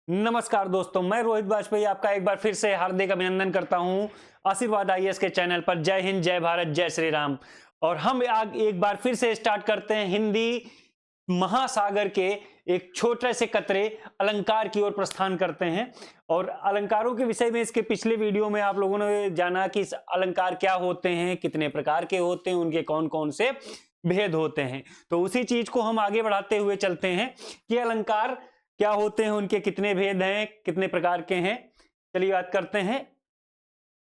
नमस्कार दोस्तों, मैं रोहित बाजपेयी आपका एक बार फिर से हार्दिक अभिनंदन करता हूं आशीर्वाद आईएएस के चैनल पर। जय हिंद, जय भारत, जय श्री राम। और हम आग एक बार फिर से स्टार्ट करते हैं हिंदी महासागर के एक छोटे से कतरे अलंकार की ओर प्रस्थान करते हैं। और अलंकारों के विषय में इसके पिछले वीडियो में आप लोगों ने जाना कि अलंकार क्या होते हैं, कितने प्रकार के होते हैं, उनके कौन कौन से भेद होते हैं। तो उसी चीज को हम आगे बढ़ाते हुए चलते हैं कि अलंकार क्या होते हैं, उनके कितने भेद हैं, कितने प्रकार के हैं। चलिए बात करते हैं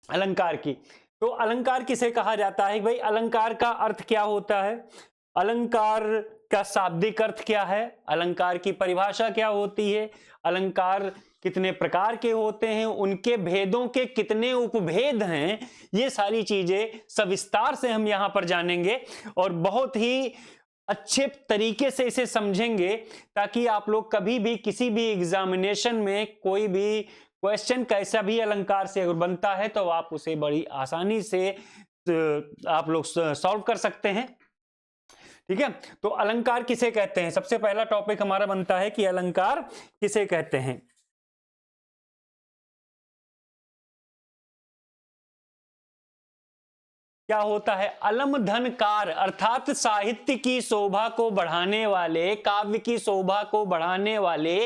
अलंकार की। तो अलंकार किसे कहा जाता है भाई? अलंकार का अर्थ क्या होता है, अलंकार का शाब्दिक अर्थ क्या है, अलंकार की परिभाषा क्या होती है, अलंकार कितने प्रकार के होते हैं, उनके भेदों के कितने उपभेद हैं, ये सारी चीजें सविस्तार से हम यहां पर जानेंगे और बहुत ही अच्छे तरीके से इसे समझेंगे ताकि आप लोग कभी भी किसी भी एग्जामिनेशन में कोई भी क्वेश्चन कैसा भी अलंकार से अगर बनता है तो आप उसे बड़ी आसानी से आप लोग सॉल्व कर सकते हैं। ठीक है, तो अलंकार किसे कहते हैं? सबसे पहला टॉपिक हमारा बनता है कि अलंकार किसे कहते हैं। क्या होता है? अलम धनकार अर्थात साहित्य की शोभा को बढ़ाने वाले, काव्य की शोभा को बढ़ाने वाले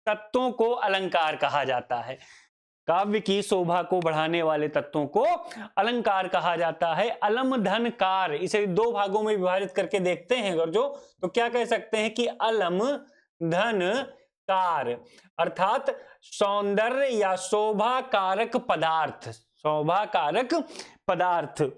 तत्वों को अलंकार कहा जाता है। काव्य की शोभा को बढ़ाने वाले तत्वों को अलंकार कहा जाता है। अलम धनकार, इसे दो भागों में विभाजित करके देखते हैं अगर जो, तो क्या कह सकते हैं कि अलम धन कार अर्थात सौंदर्य या शोभा कारक पदार्थ, शोभा कारक पदार्थ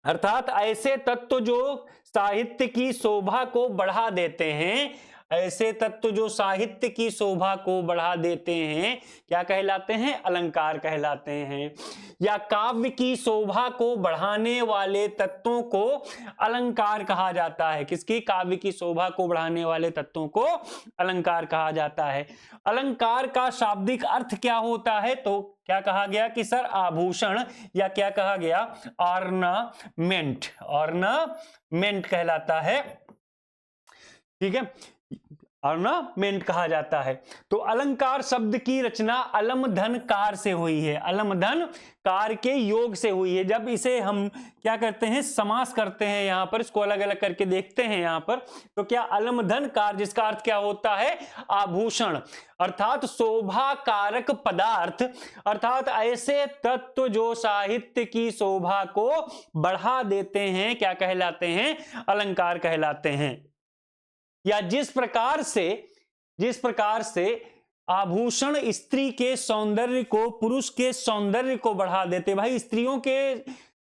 अर्थात ऐसे तत्व जो साहित्य की शोभा को बढ़ा देते हैं, ऐसे तत्व जो साहित्य की शोभा को बढ़ा देते हैं क्या कहलाते हैं? अलंकार कहलाते हैं। या काव्य की शोभा को बढ़ाने वाले तत्वों को अलंकार कहा जाता है। किसकी? काव्य की शोभा को बढ़ाने वाले तत्वों को अलंकार कहा जाता है। अलंकार का शाब्दिक अर्थ क्या होता है? तो क्या कहा गया कि सर आभूषण, या क्या कहा गया? ऑर्नामेंट, ऑर्नामेंट कहलाता है। ठीक है, ऑर्नामेंट कहा जाता है। तो अलंकार शब्द की रचना अलम धन कार से हुई है, अलम धन कार के योग से हुई है। जब इसे हम क्या करते हैं, समास करते हैं, यहां पर इसको अलग अलग करके देखते हैं यहां पर, तो क्या अलम धन कार, जिसका अर्थ क्या होता है? आभूषण अर्थात शोभा कारक पदार्थ, अर्थात ऐसे तत्व जो साहित्य की शोभा को बढ़ा देते हैं, क्या कहलाते हैं? अलंकार कहलाते हैं। या जिस प्रकार से आभूषण स्त्री के सौंदर्य को, पुरुष के सौंदर्य को बढ़ा देते। भाई स्त्रियों के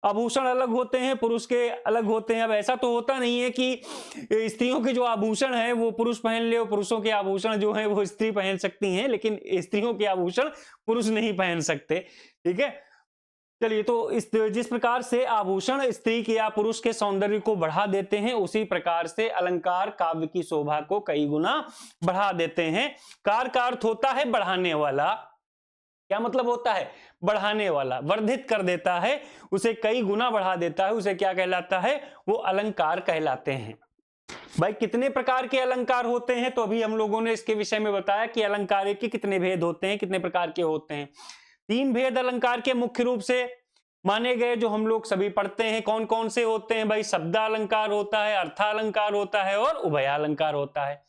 आभूषण अलग होते हैं, पुरुष के अलग होते हैं। अब ऐसा तो होता नहीं है कि स्त्रियों के जो आभूषण है वो पुरुष पहन ले और पुरुषों के आभूषण जो है वो स्त्री पहन सकती हैं, लेकिन स्त्रियों के आभूषण पुरुष नहीं पहन सकते। ठीक है, चलिए, तो जिस प्रकार से आभूषण स्त्री के या पुरुष के सौंदर्य को बढ़ा देते हैं, उसी प्रकार से अलंकार काव्य की शोभा को कई गुना बढ़ा देते हैं। कार का अर्थ होता है बढ़ाने वाला। क्या मतलब होता है? बढ़ाने वाला, वर्धित कर देता है, उसे कई गुना बढ़ा देता है, उसे क्या कहलाता है? वो अलंकार कहलाते हैं। भाई कितने प्रकार के अलंकार होते हैं? तो अभी हम लोगों ने इसके विषय में बताया कि अलंकार के कितने भेद होते हैं, कितने प्रकार के होते हैं। तीन भेद अलंकार के मुख्य रूप से माने गए, जो हम लोग सभी पढ़ते हैं। कौन कौन से होते हैं भाई? शब्दालंकार होता है, अर्थालंकार होता है और उभयालंकार होता है।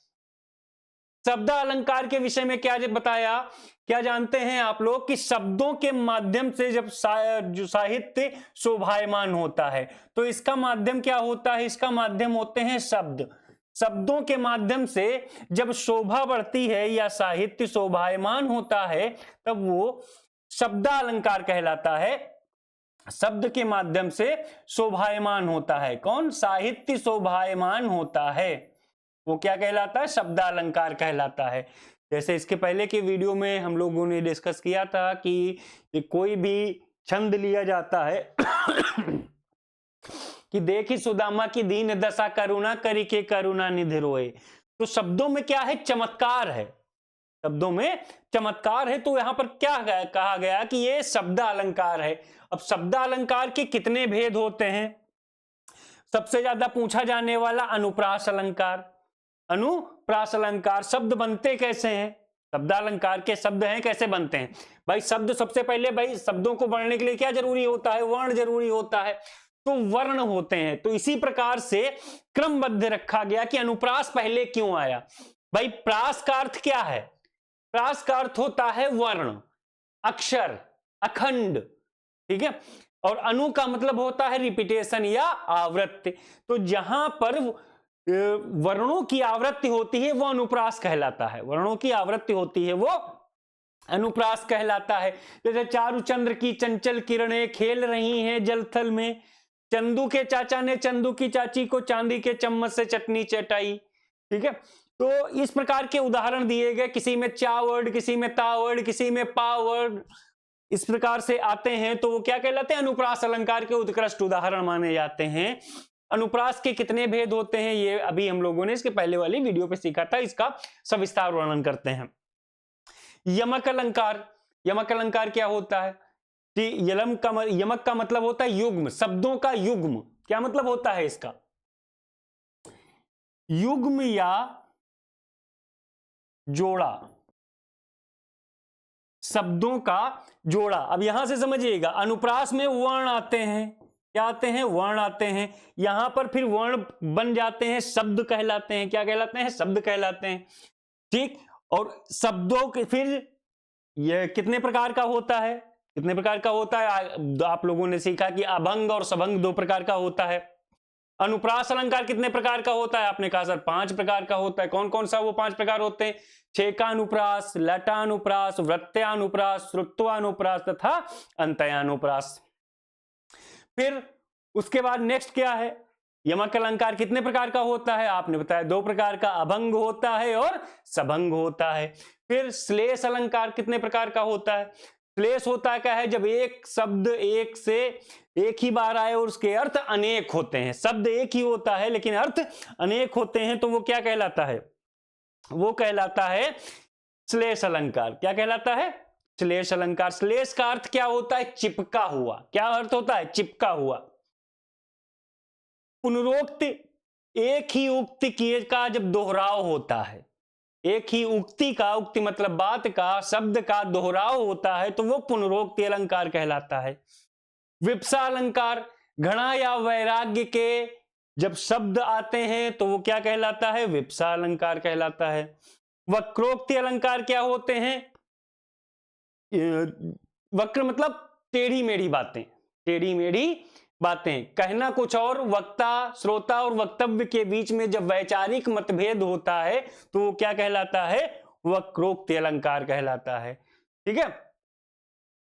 शब्दालंकार के विषय में क्या बताया, क्या जानते हैं आप लोग कि शब्दों के माध्यम से जब जो साहित्य शोभायमान होता है तो इसका माध्यम क्या होता है? इसका माध्यम होते हैं शब्द। शब्दों के माध्यम से जब शोभा बढ़ती है या साहित्य शोभायमान होता है तब वो शब्दालंकार कहलाता है। शब्द के माध्यम से शोभायमान होता है कौन? साहित्य शोभायमान होता है, वो क्या कहलाता है? शब्दालंकार कहलाता है। जैसे इसके पहले के वीडियो में हम लोगों ने डिस्कस किया था कि कोई भी छंद लिया जाता है कि देखी सुदामा की दीन दशा, करुणा करी के करुणा निधि रोए। तो शब्दों में क्या है? चमत्कार है, शब्दों में चमत्कार है। तो यहां पर क्या कहा गया कि ये शब्दालंकार है। अब शब्दालंकार के कितने भेद होते हैं? सबसे ज्यादा पूछा जाने वाला अनुप्रास अलंकार। अनुप्रास अलंकार शब्द बनते कैसे हैं? शब्दालंकार के शब्द हैं, कैसे बनते हैं भाई? शब्द सबसे पहले भाई शब्दों को बढ़ने के लिए क्या जरूरी होता है? वर्ण जरूरी होता है, तो वर्ण होते हैं। तो इसी प्रकार से क्रमबद्ध रखा गया कि अनुप्रास पहले क्यों आया। भाई प्रास का अर्थ क्या है? प्रास का अर्थ होता है वर्ण, अक्षर, अखंड, ठीक है। और अनु का मतलब होता है रिपीटेशन या आवृत्ति। तो जहां पर वर्णों की आवृत्ति होती है वो अनुप्रास कहलाता है, वर्णों की आवृत्ति होती है वो अनुप्रास कहलाता है। जैसे चारु चंद्र की चंचल किरणें खेल रही हैं जलथल में, चंदू के चाचा ने चंदू की चाची को चांदी के चम्मच से चटनी चटाई, ठीक है। तो इस प्रकार के उदाहरण दिए गए, किसी में चा वर्ड, किसी में ता वर्ड, किसी में पा वर्ड, इस प्रकार से आते हैं, तो वो क्या कहलाते हैं? अनुप्रास अलंकार के उत्कृष्ट उदाहरण माने जाते हैं। अनुप्रास के कितने भेद होते हैं ये अभी हम लोगों ने इसके पहले वाली वीडियो पे सीखा था, इसका सविस्तार वर्णन करते हैं। यमक अलंकार, यमक अलंकार क्या होता है कि यमक का मतलब होता है युग्म, शब्दों का युग्म। क्या मतलब होता है इसका? युग्म या जोड़ा, शब्दों का जोड़ा। अब यहां से समझिएगा, अनुप्रास में वर्ण आते हैं, क्या आते हैं? वर्ण आते हैं। यहां पर फिर वर्ण बन जाते हैं, शब्द कहलाते हैं। क्या कहलाते हैं? शब्द कहलाते हैं, ठीक। और शब्दों के फिर यह कितने प्रकार का होता है? कितने प्रकार का होता है? आप लोगों ने सीखा कि अभंग और सभंग 2 प्रकार का होता है। अनुप्रास अलंकार कितने प्रकार का होता है? आपने कहा सर 5 प्रकार का होता है। कौन कौन सा वो 5 प्रकार होते हैं? छेकानुप्रास, लटानुप्रास, वृत्त्यानुप्रास, श्रुत्वानुप्रास तथा अंतयानुप्रास। फिर उसके बाद नेक्स्ट क्या है? यमक अलंकार कितने प्रकार का होता है? आपने बताया 2 प्रकार का, अभंग होता है और सभंग होता है। फिर श्लेष अलंकार कितने प्रकार का होता है? श्लेष होता क्या है? जब एक शब्द एक से एक ही बार आए और उसके अर्थ अनेक होते हैं। शब्द एक ही होता है लेकिन अर्थ अनेक होते हैं, तो वो क्या कहलाता है? वो कहलाता है श्लेष अलंकार। क्या कहलाता है? श्लेष अलंकार। श्लेष का अर्थ क्या होता है? चिपका हुआ। क्या अर्थ होता है? चिपका हुआ। पुनरोक्त, एक ही उक्ति का जब दोहराव होता है, एक ही उक्ति का, उक्ति मतलब बात का, शब्द का दोहराव होता है, तो वो पुनरोक्ति अलंकार कहलाता है। विप्सा अलंकार, घृणा या वैराग्य के जब शब्द आते हैं तो वो क्या कहलाता है? विप्सा अलंकार कहलाता है। वक्रोक्ति अलंकार क्या होते हैं? वक्र मतलब टेढ़ी मेढ़ी बातें, टेढ़ी मेढ़ी बातें, कहना कुछ और, वक्ता, श्रोता और वक्तव्य के बीच में जब वैचारिक मतभेद होता है तो वो क्या कहलाता है? वक्रोक्ति अलंकार कहलाता है, ठीक है।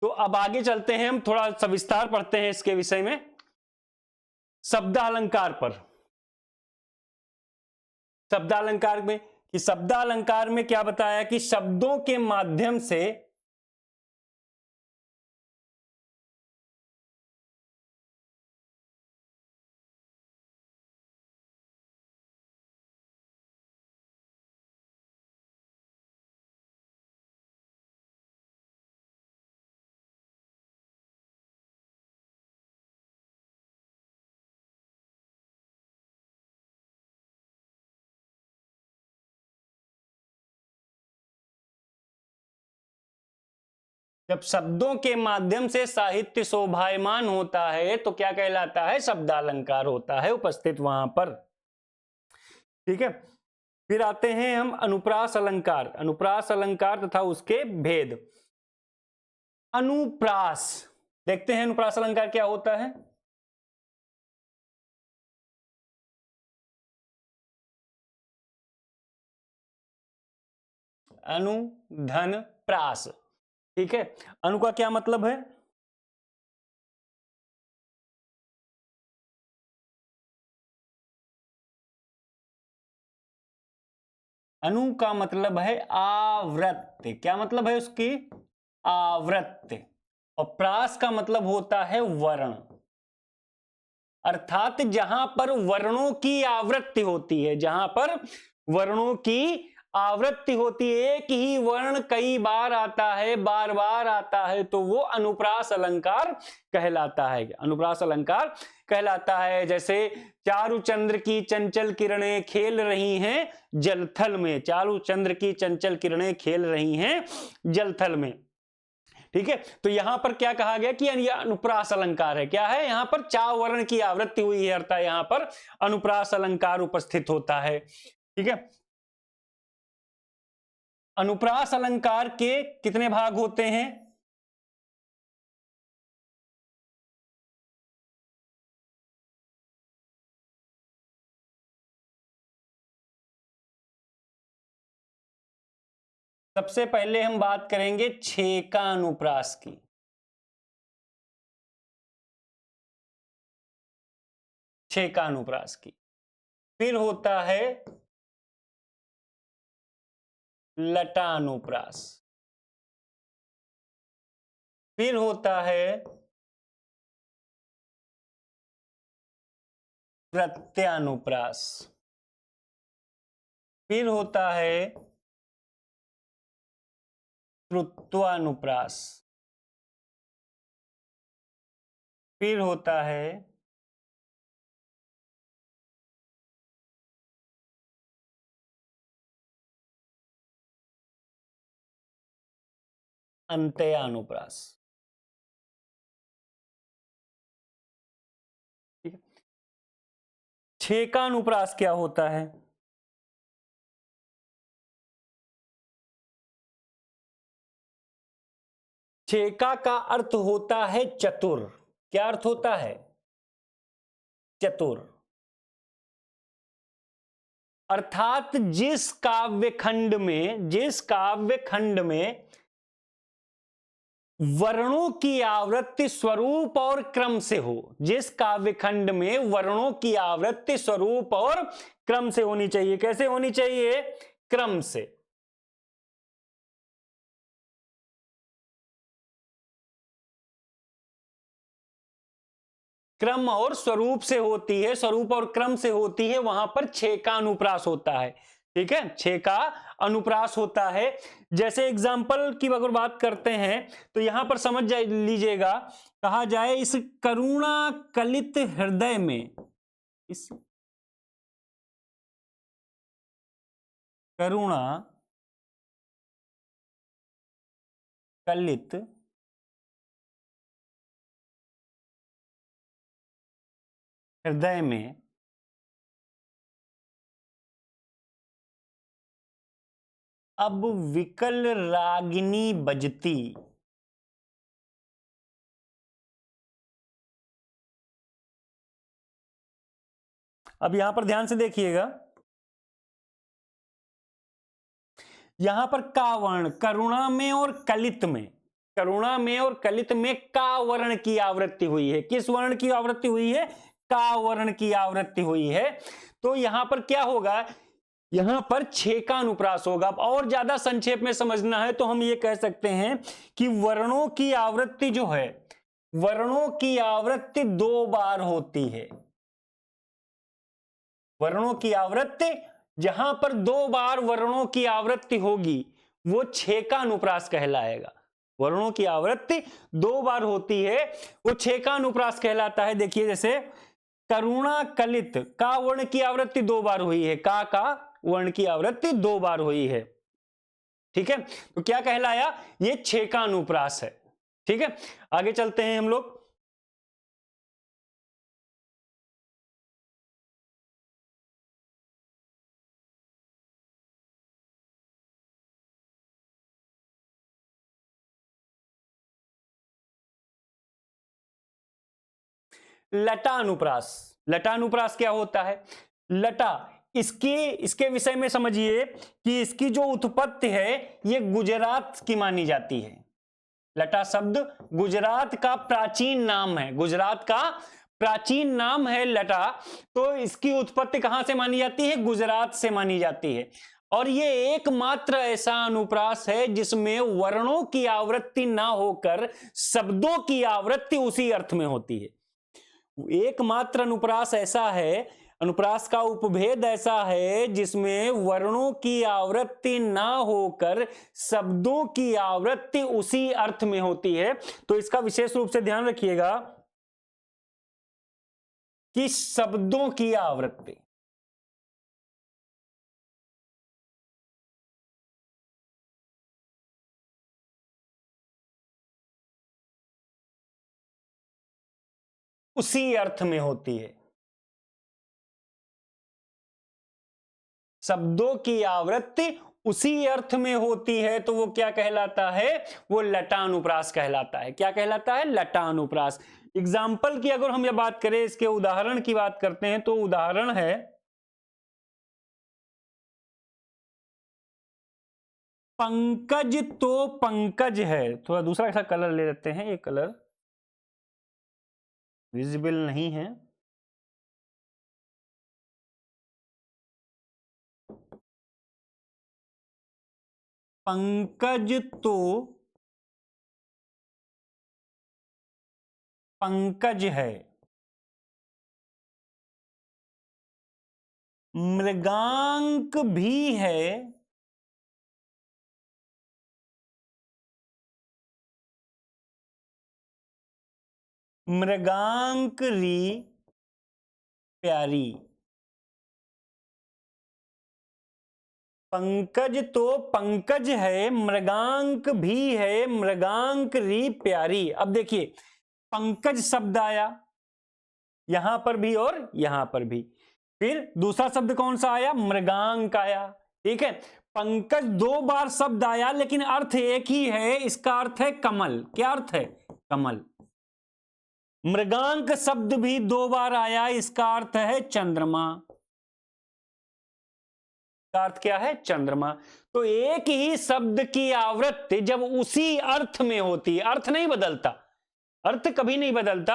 तो अब आगे चलते हैं, हम थोड़ा सविस्तार पढ़ते हैं इसके विषय में। शब्दालंकार पर, शब्दालंकार में कि शब्दालंकार में क्या बताया कि शब्दों के माध्यम से जब शब्दों के माध्यम से साहित्य शोभायमान होता है तो क्या कहलाता है? शब्दालंकार होता है उपस्थित वहां पर, ठीक है। फिर आते हैं हम अनुप्रास अलंकार, अनुप्रास अलंकार तथा उसके भेद। अनुप्रास, देखते हैं अनुप्रास अलंकार क्या होता है। अनु, धन, प्रास, ठीक है। अनु का क्या मतलब है? अनु का मतलब है आवृत्ति। क्या मतलब है उसकी? आवृत्ति। और प्रास का मतलब होता है वर्ण, अर्थात जहां पर वर्णों की आवृत्ति होती है, जहां पर वर्णों की आवृत्ति होती है, एक ही वर्ण कई बार आता है, बार बार आता है, तो वो अनुप्रास अलंकार कहलाता है। अनुप्रास अलंकार कहलाता है। जैसे चारु चंद्र की चंचल किरणें खेल रही हैं जलथल में, चारु चंद्र की चंचल किरणें खेल रही हैं जलथल में। ठीक है, तो यहां पर क्या कहा गया कि यह अनुप्रास अलंकार है। क्या है, यहां पर चा वर्ण की आवृत्ति हुई है, अर्थात यहां पर अनुप्रास अलंकार उपस्थित होता है। ठीक है, अनुप्रास अलंकार के कितने भाग होते हैं? सबसे पहले हम बात करेंगे छेका अनुप्रास की। छेका अनुप्रास की। फिर होता है लटा अनुप्रास। फिर होता है प्रत्यानुप्रास। फिर होता है श्रुत्वानुप्रास। फिर होता है अंत्यानुप्रास। ठीक है, छेकानुप्रास क्या होता है? छेका का अर्थ होता है चतुर। क्या अर्थ होता है? चतुर। अर्थात जिस काव्य खंड में वर्णों की आवृत्ति स्वरूप और क्रम से हो, जिस काव्य खंड में वर्णों की आवृत्ति स्वरूप और क्रम से होनी चाहिए। कैसे होनी चाहिए? क्रम से। क्रम और स्वरूप से होती है, स्वरूप और क्रम से होती है, वहां पर छेका अनुप्रास होता है। ठीक है, छेका अनुप्रास होता है। जैसे एग्जाम्पल की अगर बात करते हैं तो यहां पर समझ लीजिएगा, कहा जाए इस करुणा कलित हृदय में, इस करुणा कलित हृदय में अब विकल रागिनी बजती। अब यहां पर ध्यान से देखिएगा, यहां पर का वर्ण करुणा में और कलित में, करुणा में और कलित में का वर्ण की आवृत्ति हुई है। किस वर्ण की आवृत्ति हुई है? का वर्ण की आवृत्ति हुई है। तो यहां पर क्या होगा? यहां पर छेका अनुप्रास होगा। और ज्यादा संक्षेप में समझना है तो हम ये कह सकते हैं कि वर्णों की आवृत्ति जो है, वर्णों की आवृत्ति 2 बार होती है। वर्णों की आवृत्ति जहां पर 2 बार वर्णों की आवृत्ति होगी वो छेका अनुप्रास कहलाएगा। वर्णों की आवृत्ति 2 बार होती है, वो छेका अनुप्रास कहलाता है। देखिए जैसे करुणा कलित, का वर्ण की आवृत्ति 2 बार हुई है, का वर्ण की आवृत्ति 2 बार हुई है। ठीक है, तो क्या कहलाया? ये छेका अनुप्रास है। ठीक है, आगे चलते हैं हम लोग। लटा अनुप्रास। लटा अनुप्रास क्या होता है? लटा, इसके विषय में समझिए कि इसकी जो उत्पत्ति है ये गुजरात की मानी जाती है। लटा शब्द गुजरात का प्राचीन नाम है, गुजरात का प्राचीन नाम है लटा। तो इसकी उत्पत्ति कहां से मानी जाती है? गुजरात से मानी जाती है। और ये एकमात्र ऐसा अनुप्रास है जिसमें वर्णों की आवृत्ति ना होकर शब्दों की आवृत्ति उसी अर्थ में होती है। एकमात्र अनुप्रास ऐसा है अनुप्रास का उपभेद ऐसा है जिसमें वर्णों की आवृत्ति ना होकर शब्दों की आवृत्ति उसी अर्थ में होती है। तो इसका विशेष रूप से ध्यान रखिएगा कि शब्दों की आवृत्ति, उसी अर्थ में होती है। शब्दों की आवृत्ति उसी अर्थ में होती है तो वो क्या कहलाता है? वो लटानुप्रास कहलाता है। क्या कहलाता है? लटानुप्रास। एग्जाम्पल की अगर हम ये बात करें, इसके उदाहरण की बात करते हैं तो उदाहरण है पंकज तो पंकज है। थोड़ा दूसरा ऐसा कलर ले लेते हैं, ये कलर विजिबल नहीं है। पंकज तो पंकज है, मृगांक भी है, मृगांकरी प्यारी। पंकज तो पंकज है, मृगांक भी है, मृगांक री प्यारी। अब देखिए पंकज शब्द आया यहां पर भी और यहां पर भी, फिर दूसरा शब्द कौन सा आया? मृगांक आया। ठीक है, पंकज दो बार शब्द आया लेकिन अर्थ एक ही है, इसका अर्थ है कमल। क्या अर्थ है? कमल। मृगांक शब्द भी दो बार आया, इसका अर्थ है चंद्रमा। का अर्थ क्या है? चंद्रमा। तो एक ही शब्द की आवृत्ति जब उसी अर्थ में होती है, अर्थ नहीं बदलता, अर्थ कभी नहीं बदलता,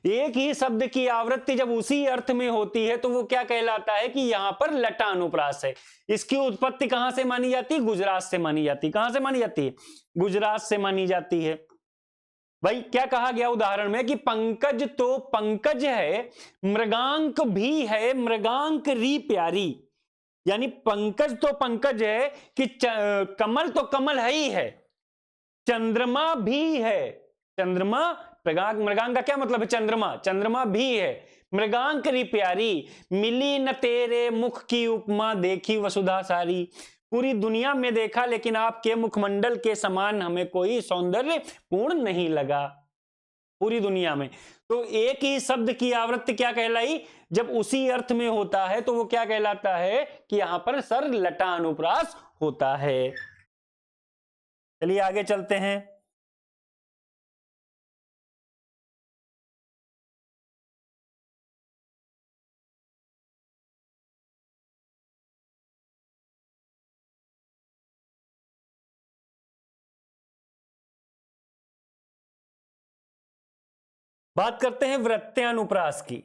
एक ही शब्द की आवृत्ति जब उसी अर्थ में होती है तो वो क्या कहलाता है? कि यहां पर लटानुप्रास है। इसकी उत्पत्ति कहां से मानी जाती है? गुजरात से मानी जाती है। कहां से मानी जाती है? गुजरात से मानी जाती है। भाई क्या कहा गया उदाहरण में? कि पंकज तो पंकज है, मृगांक भी है, मृगांक री प्यारी। यानी पंकज तो पंकज है कि कमल तो कमल है ही है, चंद्रमा भी है। चंद्रमा, मृगांक का क्या मतलब है? चंद्रमा, चंद्रमा भी है। मृगांक री प्यारी, मिली न तेरे मुख की उपमा, देखी वसुधा सारी। पूरी दुनिया में देखा लेकिन आपके मुखमंडल के समान हमें कोई सौंदर्य पूर्ण नहीं लगा, पूरी दुनिया में। तो एक ही शब्द की आवृत्ति क्या कहलाई? जब उसी अर्थ में होता है तो वो क्या कहलाता है? कि यहां पर सर लटानुप्रास होता है। चलिए आगे चलते हैं। बात करते हैं वृत्त्यानुप्रास की।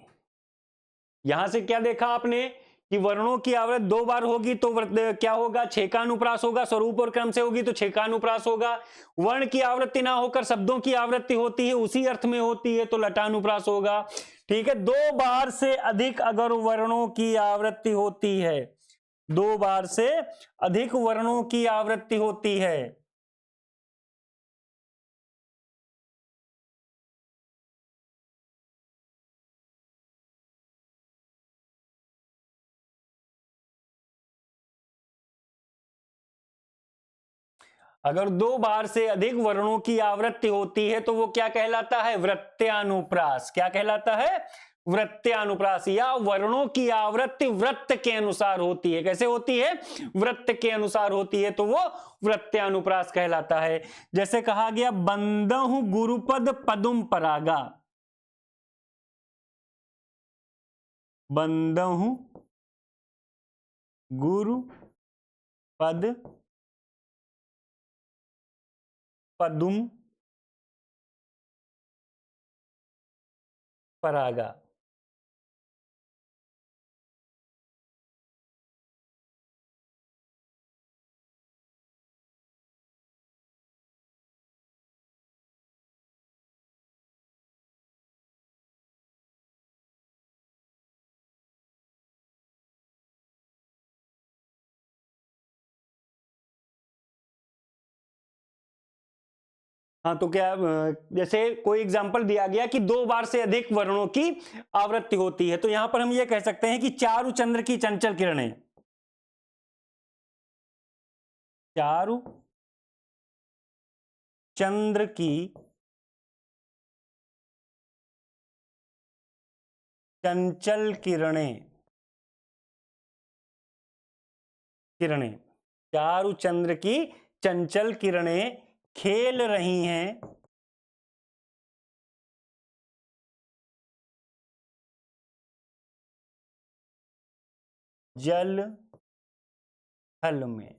यहां से क्या देखा आपने? कि वर्णों की आवृत्ति दो बार होगी तो क्या होगा? छेकानुप्रास होगा। स्वरूप और क्रम से होगी तो छेकानुप्रास होगा। वर्ण की आवृत्ति ना होकर शब्दों की आवृत्ति होती है, उसी अर्थ में होती है तो लटानुप्रास होगा। ठीक है, दो बार से अधिक अगर वर्णों की आवृत्ति होती है, दो बार से अधिक वर्णों की आवृत्ति होती है, अगर दो बार से अधिक वर्णों की आवृत्ति होती है तो वो क्या कहलाता है? वृत्त्यानुप्रास। क्या कहलाता है? वृत्त्यानुप्रास। या वर्णों की आवृत्ति वृत्त के अनुसार होती है। कैसे होती है? वृत्त के अनुसार होती है तो वो वृत्त्यानुप्रास कहलाता है। जैसे कहा गया बंदहु गुरुपद पदुम परागा, बंदहु गुरु पद पदुम परागा। हाँ, तो क्या जैसे कोई एग्जांपल दिया गया कि 2 बार से अधिक वर्णों की आवृत्ति होती है, तो यहां पर हम ये कह सकते हैं कि चारु चंद्र की चंचल किरणें, चारु चंद्र की चंचल किरणें, चारु चंद्र की चंचल किरणें खेल रही हैं जल थल में।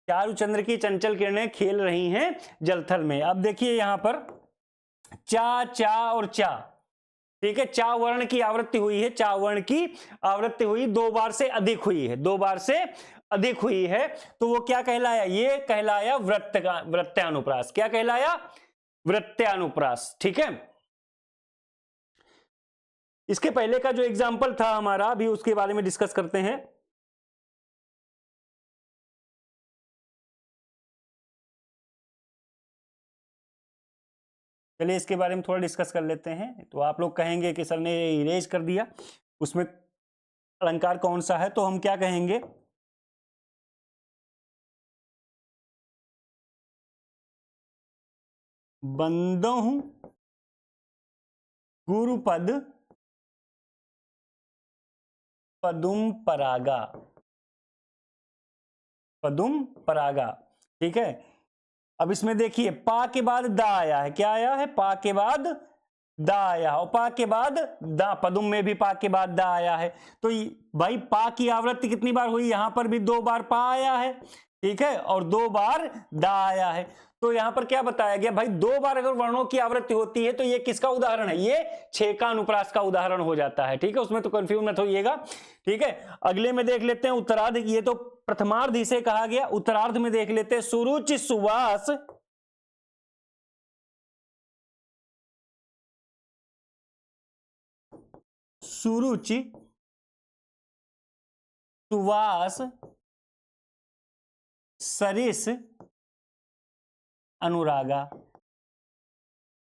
चारु चंद्र की चंचल किरणें खेल रही हैं जलथल में। अब देखिए यहां पर चा, चा और चा, ठीक है, चा वर्ण की आवृत्ति हुई है, चा वर्ण की आवृत्ति हुई, 2 बार से अधिक हुई है, 2 बार से अधिक हुई है, तो वो क्या कहलाया? ये कहलाया वृत्त्यानुप्रास। क्या कहलाया? वृत्त्यानुप्रास। ठीक है, इसके पहले का जो एग्जाम्पल था हमारा, अभी उसके बारे में डिस्कस करते हैं। चलिए इसके बारे में थोड़ा डिस्कस कर लेते हैं। तो आप लोग कहेंगे कि सर ने इरेज कर दिया, उसमें अलंकार कौन सा है? तो हम क्या कहेंगे, बंदहु गुरुपद पदुम परागा, पदुम परागा। ठीक है, अब इसमें देखिए पा के बाद दा आया है, क्या आया है? पा के बाद दा आया, और पा के बाद दा, पदुम में भी पा के बाद दा आया है। तो भाई पा की आवृत्ति कितनी बार हुई? यहां पर भी 2 बार पा आया है, ठीक है, और 2 बार दा आया है। तो यहां पर क्या बताया गया भाई, 2 बार अगर वर्णों की आवृत्ति होती है तो ये किसका उदाहरण है? ये छेका अनुप्रास का उदाहरण हो जाता है। ठीक है, उसमें तो कंफ्यूज मत होइएगा। ठीक है, अगले में देख लेते हैं उत्तरार्ध। ये तो प्रथमार्ध इसे कहा गया। उत्तरार्ध में देख लेते हैं, सुरुचि सुवास सुरुचि सुवास सरिस अनुरागा।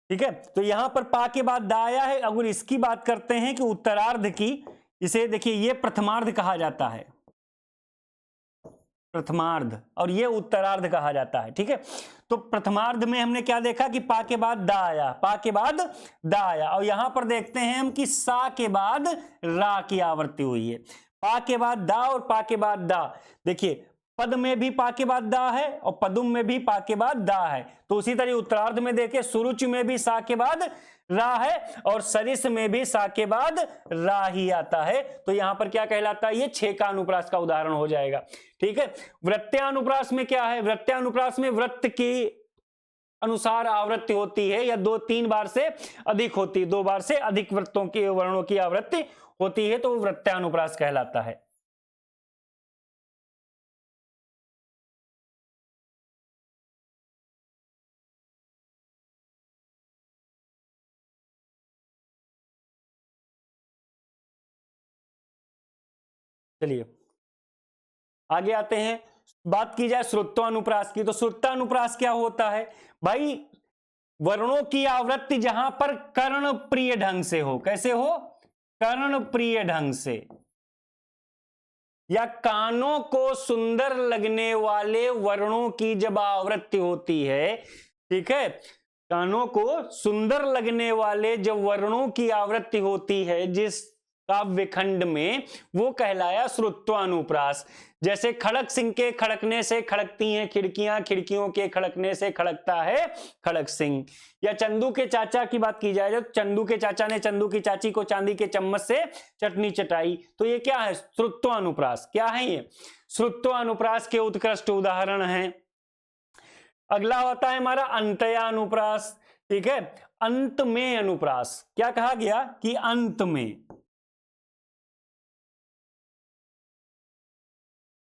ठीक है, तो यहां पर पा के बाद दा आया है। अगर इसकी बात करते हैं कि उत्तरार्ध की, इसे देखिए ये प्रथमार्ध कहा जाता है, प्रथमार्ध, और ये उत्तरार्ध कहा जाता है। ठीक है, तो प्रथमार्ध में हमने क्या देखा कि पा के बाद दा आया, पा के बाद दा आया, और यहां पर देखते हैं हम कि सा के बाद रा की आवृत्ति हुई है। पा के बाद दा और पा के बाद दा, देखिए पद में भी पा के बाद दा है और पदुम में भी पा के बाद दा है। तो उसी तरह उत्तरार्ध में देखे, सुरुचि में भी सा के बाद रा है और सरिस में भी सा के बाद रा ही आता है। तो यहां पर क्या कहलाता है? ये छेका अनुप्रास का उदाहरण हो जाएगा। ठीक है, वृत्त्यानुप्रास में क्या है? वृत्त्यानुप्रास में वृत्त की अनुसार आवृत्ति होती है या 2-3 बार से अधिक होती है, 2 बार से अधिक वृत्तों की वर्णों की आवृत्ति होती है, तो वृत्त्यानुप्रास कहलाता है। चलिए आगे आते हैं। बात की जाए श्रुत्वानुप्रास की, तो श्रुत्वानुप्रास क्या होता है भाई? वर्णों की आवृत्ति जहां पर कर्ण प्रिय ढंग से हो। कैसे हो? कर्ण प्रिय ढंग से, या कानों को सुंदर लगने वाले वर्णों की जब आवृत्ति होती है, ठीक है, कानों को सुंदर लगने वाले जब वर्णों की आवृत्ति होती है जिस काव्य खंड में, वो कहलाया श्रुत्वानुप्रास। जैसे खड़क सिंह के खड़कने से खड़कती हैं खिड़कियां, खिड़कियों के खड़कने से खड़कता है खड़क सिंह। या चंदू के चाचा की बात की जाए, जब चंदू के चाचा ने चंदू की चाची को चांदी के चम्मच से चटनी चटाई, तो ये क्या है? श्रुत्वानुप्रास। क्या है ये? श्रुत्वानुप्रास के उत्कृष्ट उदाहरण हैं। अगला होता है हमारा अंतयानुप्रास। ठीक है, अंत में अनुप्रास। क्या कहा गया कि अंत में,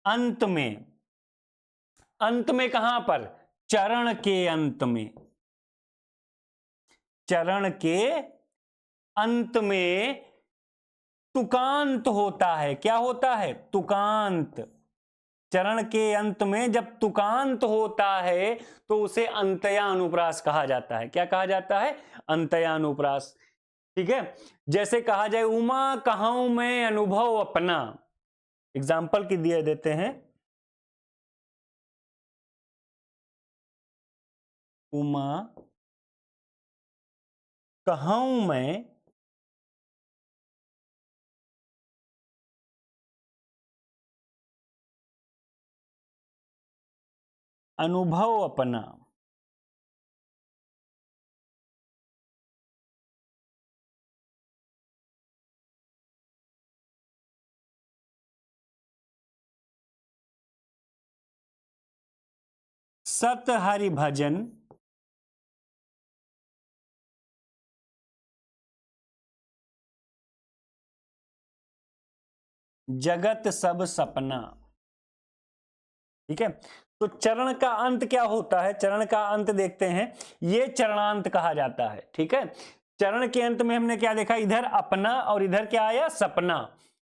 अंत में, अंत में कहां पर? चरण के अंत में, चरण के अंत में तुकांत होता है। क्या होता है? तुकांत। चरण के अंत में जब तुकांत होता है तो उसे अंतयानुप्रास कहा जाता है। क्या कहा जाता है? अंतयानुप्रास। ठीक है, जैसे कहा जाए उमा कहूं मैं अनुभव अपना, एग्जाम्पल की दिए देते हैं। उमा कहूं मैं अनुभव अपना। सत हरि भजन जगत सब सपना। ठीक है, तो चरण का अंत क्या होता है? चरण का अंत देखते हैं, ये चरणांत कहा जाता है। ठीक है, चरण के अंत में हमने क्या देखा? इधर अपना और इधर क्या आया? सपना।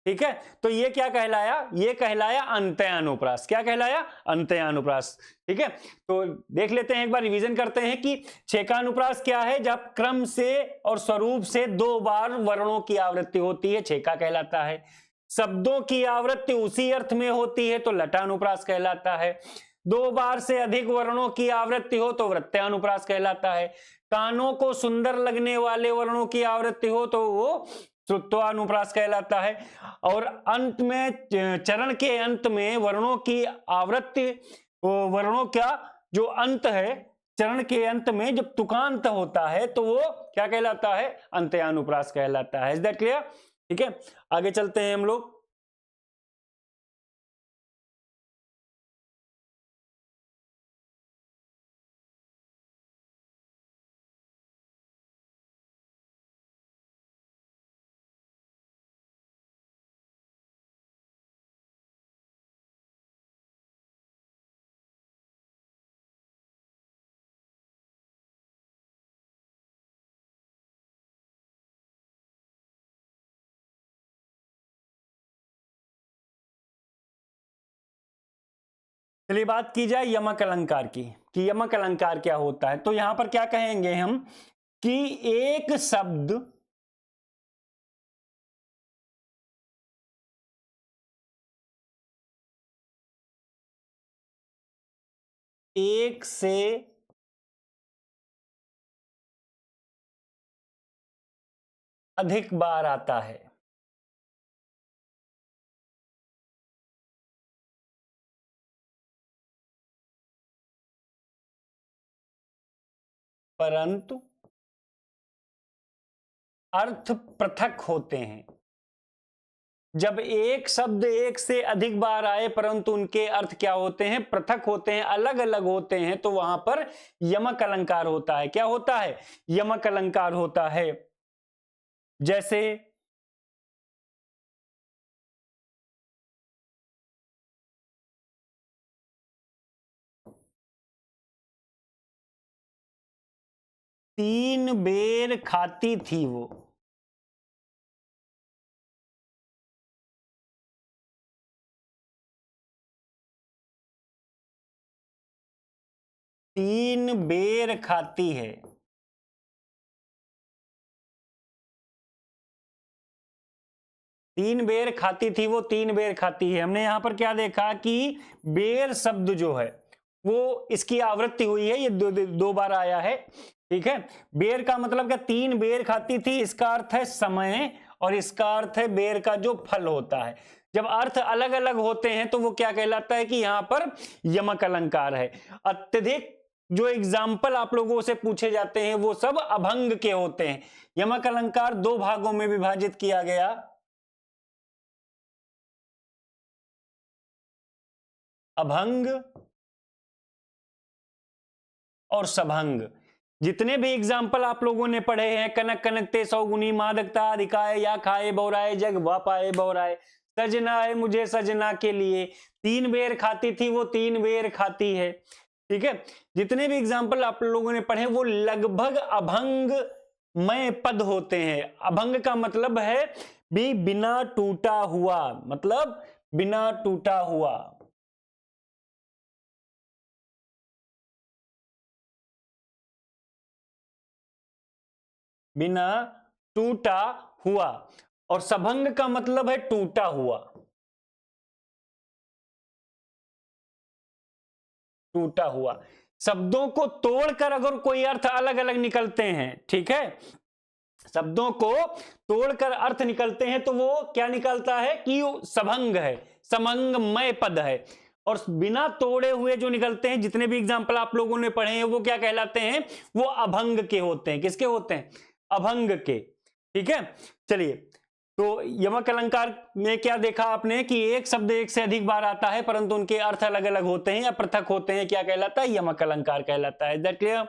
ठीक है, तो ये क्या कहलाया? ये कहलाया अंतयानुप्रास। क्या कहलाया? अंतयानुप्रास। ठीक है, तो देख लेते हैं, एक बार रिवीजन करते हैं कि छेकानुप्रास क्या है? जब क्रम से और स्वरूप से 2 बार वर्णों की आवृत्ति होती है, छेका कहलाता है। शब्दों की आवृत्ति उसी अर्थ में होती है तो लटानुप्रास कहलाता है। 2 बार से अधिक वर्णों की आवृत्ति हो तो वृत्तानुप्रास कहलाता है। कानों को सुंदर लगने वाले वर्णों की आवृत्ति हो तो वो श्रुत्वानुप्रास कहलाता है। और अंत में, चरण के अंत में वर्णों की आवृत्ति, वर्णों का जो अंत है चरण के अंत में जब तुकांत होता है तो वो क्या कहलाता है? अंतयानुप्रास कहलाता है। Is that clear? ठीक है, आगे चलते हैं हम लोग। चलिए बात की जाए यमक अलंकार की, कि यमक अलंकार क्या होता है। तो यहां पर क्या कहेंगे हम कि एक शब्द एक से अधिक बार आता है, परंतु अर्थ पृथक होते हैं। जब एक शब्द एक से अधिक बार आए परंतु उनके अर्थ क्या होते हैं? पृथक होते हैं, अलग अलग होते हैं, तो वहां पर यमक अलंकार होता है। क्या होता है? यमक अलंकार होता है। जैसे तीन बेर खाती थी वो, तीन बेर खाती है। तीन बेर खाती थी वो, तीन बेर खाती है। हमने यहां पर क्या देखा कि बेर शब्द जो है वो इसकी आवृत्ति हुई है, ये दो बार आया है। ठीक है, बेर का मतलब क्या? तीन बेर खाती थी, इसका अर्थ है समय और इसका अर्थ है बेर का जो फल होता है। जब अर्थ अलग अलग होते हैं तो वो क्या कहलाता है कि यहां पर यमक अलंकार है। अत्यधिक जो एग्जाम्पल आप लोगों से पूछे जाते हैं वो सब अभंग के होते हैं। यमक अलंकार 2 भागों में विभाजित किया गया, अभंग और सभंग। जितने भी एग्जाम्पल आप लोगों ने पढ़े हैं, कनक कनकते सौगुनी मादकता अधिकाय, या खाए बौराए जग वा पाए बौराए, सजना है मुझे सजना के लिए, तीन बेर खाती थी वो तीन बेर खाती है। ठीक है, जितने भी एग्जाम्पल आप लोगों ने पढ़े वो लगभग अभंग में पद होते हैं। अभंग का मतलब है भी बिना टूटा हुआ, मतलब बिना टूटा हुआ। बिना टूटा हुआ, और सभंग का मतलब है टूटा हुआ, टूटा हुआ। शब्दों को तोड़कर अगर कोई अर्थ अलग अलग निकलते हैं, ठीक है, शब्दों को तोड़कर अर्थ निकलते हैं तो वो क्या निकलता है कि वो सभंग है, समंगमय पद है। और बिना तोड़े हुए जो निकलते हैं, जितने भी एग्जाम्पल आप लोगों ने पढ़े हैं, वो क्या कहलाते हैं, वो अभंग के होते हैं। किसके होते हैं, अभंग के, ठीक है। चलिए, तो यमक अलंकार में क्या देखा आपने कि एक शब्द एक से अधिक बार आता है परंतु उनके अर्थ अलग अलग होते हैं या पृथक होते हैं, क्या कहलाता है, यमक अलंकार कहलाता है। Is that clear?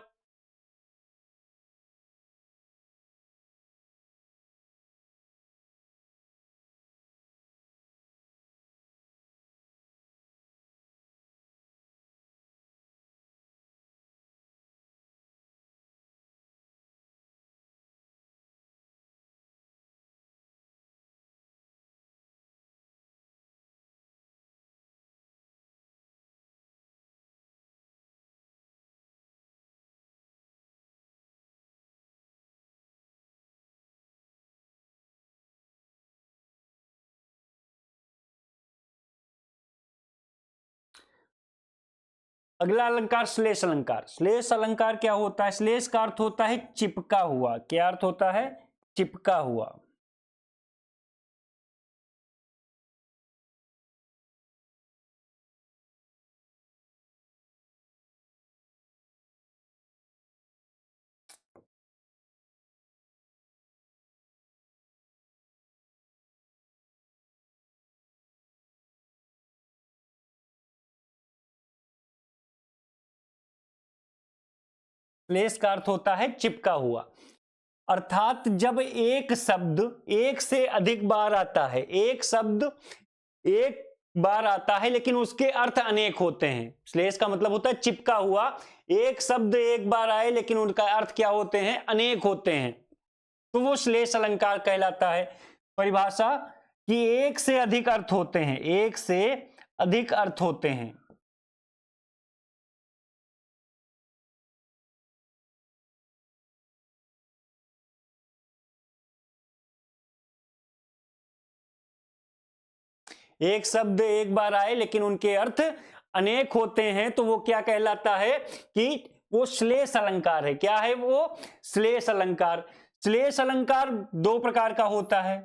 अगला अलंकार श्लेष अलंकार। श्लेष अलंकार क्या होता है, श्लेष का अर्थ होता है चिपका हुआ। क्या अर्थ होता है, चिपका हुआ। श्लेष का अर्थ होता है चिपका हुआ, अर्थात जब एक शब्द एक से अधिक बार आता है, एक शब्द एक बार आता है लेकिन उसके अर्थ अनेक होते हैं। श्लेष का मतलब होता है चिपका हुआ, एक शब्द एक बार आए लेकिन उनका अर्थ क्या होते हैं, अनेक होते हैं, तो वो श्लेष अलंकार कहलाता है। परिभाषा कि एक से अधिक अर्थ होते हैं, एक से अधिक अर्थ होते हैं। एक शब्द एक बार आए लेकिन उनके अर्थ अनेक होते हैं तो वो क्या कहलाता है कि वो श्लेष अलंकार है। क्या है वो, श्लेष अलंकार। श्लेष अलंकार दो प्रकार का होता है।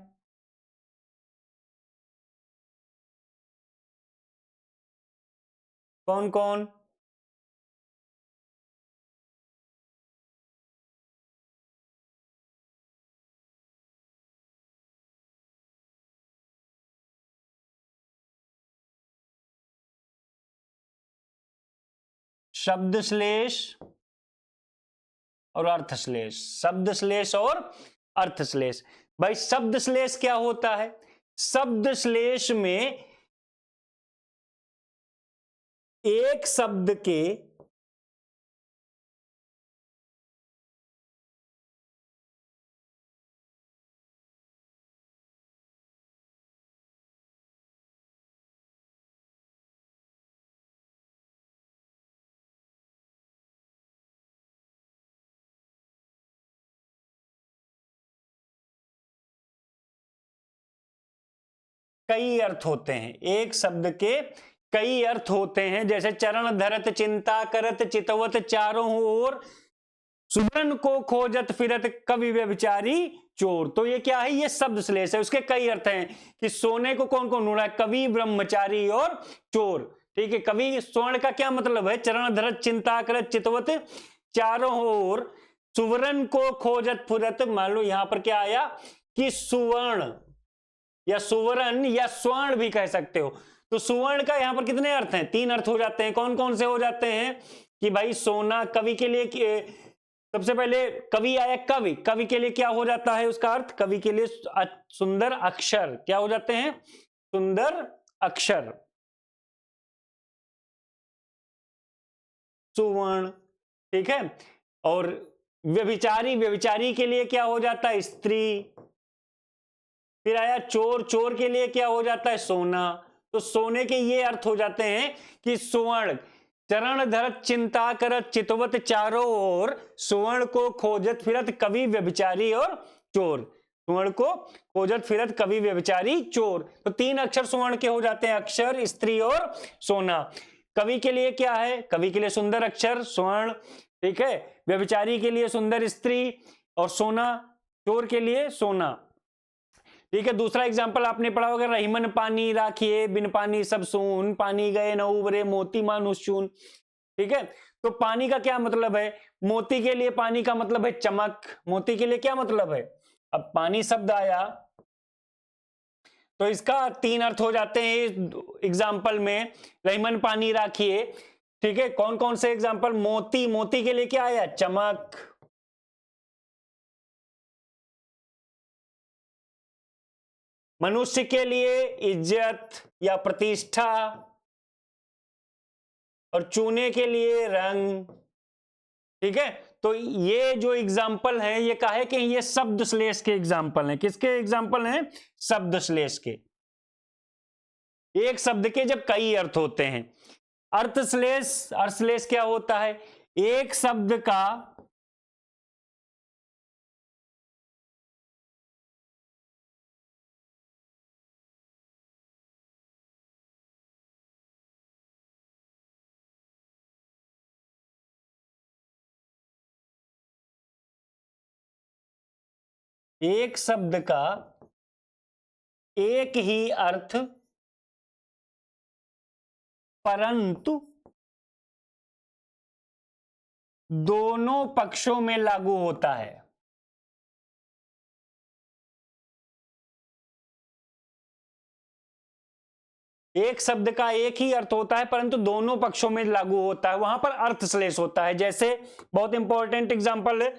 कौन कौन? शब्द श्लेष और अर्थ श्लेष, शब्द श्लेष और अर्थ श्लेष। भाई शब्द श्लेष क्या होता है, शब्द श्लेष में एक शब्द के कई अर्थ होते हैं, एक शब्द के कई अर्थ होते हैं। जैसे चरण धरत चिंता करत चितवत चारों ओर, सुबरन को खोजत फिरत कवि व्यभिचारी चोर। तो ये क्या है, ये शब्द श्लेष है, उसके कई अर्थ हैं कि सोने को कौन कौन ढूंढा है, कवि, ब्रह्मचारी और चोर। ठीक है, कवि स्वर्ण का क्या मतलब है, चरण धरत चिंता करत चितवत चारों ओर, सुवर्ण को खोजत फिरत। मान लो यहां पर क्या आया कि सुवर्ण या सुवर्ण या स्वर्ण भी कह सकते हो। तो सुवर्ण का यहां पर कितने अर्थ हैं, तीन अर्थ हो जाते हैं। कौन कौन से हो जाते हैं कि भाई सोना, कवि के लिए सबसे पहले कवि आया, कवि, कवि के लिए क्या हो जाता है उसका अर्थ, कवि के लिए सुंदर अक्षर, क्या हो जाते हैं, सुंदर अक्षर, सुवर्ण। ठीक है, और व्यभिचारी, व्यभिचारी के लिए क्या हो जाता है, स्त्री। फिर आया चोर, चोर के लिए क्या हो जाता है, सोना। तो सोने के ये अर्थ हो जाते हैं कि सुवर्ण, चरण धरत चिंता करत चितवत चारों ओर, सुवर्ण को खोजत फिरत कवि व्यभिचारी और चोर। सुवर्ण को खोजत फिरत कवि व्यभिचारी चोर। तो 3 अक्षर सुवर्ण के हो जाते हैं, अक्षर, स्त्री और सोना। कवि के लिए क्या है? कवि के लिए सुंदर अक्षर स्वर्ण, ठीक है, व्यभिचारी के लिए सुंदर स्त्री और सोना, चोर के लिए सोना, ठीक है। दूसरा एग्जांपल आपने पढ़ा होगा, रहीमन पानी राखिए बिन पानी सब सून, पानी गए न उबरे मोती मानुष चून, ठीक है। तो पानी का क्या मतलब है? मोती के लिए पानी का मतलब है चमक, मोती के लिए क्या मतलब है? अब पानी शब्द आया तो इसका 3 अर्थ हो जाते हैं एग्जाम्पल में, रहीमन पानी राखिए, ठीक है। कौन कौन से एग्जाम्पल? मोती, मोती के लिए क्या आया? चमक। मनुष्य के लिए इज्जत या प्रतिष्ठा, और चूने के लिए रंग, ठीक है। तो ये जो एग्जाम्पल है ये काहे के? ये शब्द श्लेष के एग्जाम्पल हैं। किसके एग्जाम्पल हैं? शब्द श्लेष के। एक शब्द के जब कई अर्थ होते हैं। अर्थश्लेष, अर्थश्लेष क्या होता है? एक शब्द का एक शब्द का एक ही अर्थ परंतु दोनों पक्षों में लागू होता है। एक शब्द का एक ही अर्थ होता है परंतु दोनों पक्षों में लागू होता है, वहां पर अर्थश्लेष होता है। जैसे बहुत इंपॉर्टेंट एग्जांपल है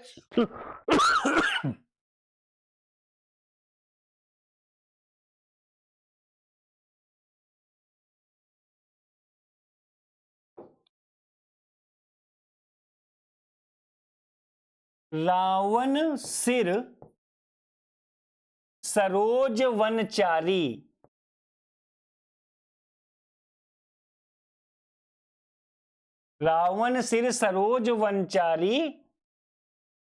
रावण सिर सरोज वनचारी, रावण सिर सरोज वनचारी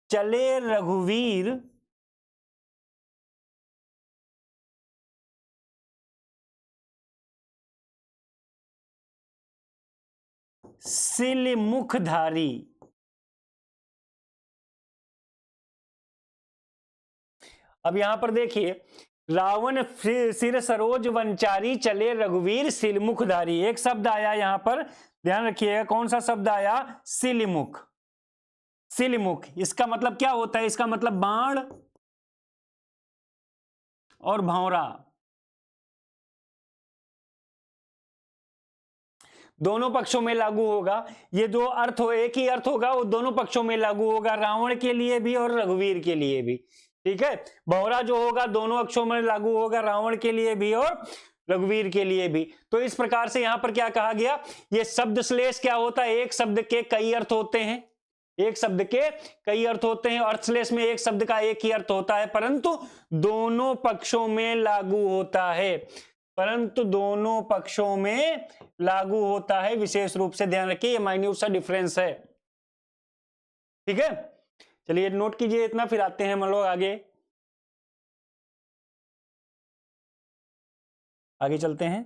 चले रघुवीर सिल मुखधारी। अब यहां पर देखिए, रावण सिर सरोज वनचारी चले रघुवीर सिलमुखधारी, एक शब्द आया यहां पर, ध्यान रखिएगा कौन सा शब्द आया? सिलमुख। सिलमुख इसका मतलब क्या होता है? इसका मतलब बाण और भौरा, दोनों पक्षों में लागू होगा। ये जो अर्थ हो, एक ही अर्थ होगा, वो दोनों पक्षों में लागू होगा, रावण के लिए भी और रघुवीर के लिए भी, ठीक है। भौरा जो होगा दोनों पक्षों में लागू होगा, रावण के लिए भी और रघुवीर के लिए भी। तो इस प्रकार से यहां पर क्या कहा गया? ये शब्द श्लेष क्या होता है? एक शब्द के कई अर्थ होते हैं, एक शब्द के कई अर्थ होते हैं। अर्थश्लेष में एक शब्द का एक ही अर्थ होता है परंतु दोनों पक्षों में लागू होता है, परंतु दोनों पक्षों में लागू होता है। विशेष रूप से ध्यान रखिए, ये माइन्यूट सा डिफरेंस है, ठीक है। चलिए नोट कीजिए इतना, फिर आते हैं हम लोग आगे, आगे चलते हैं।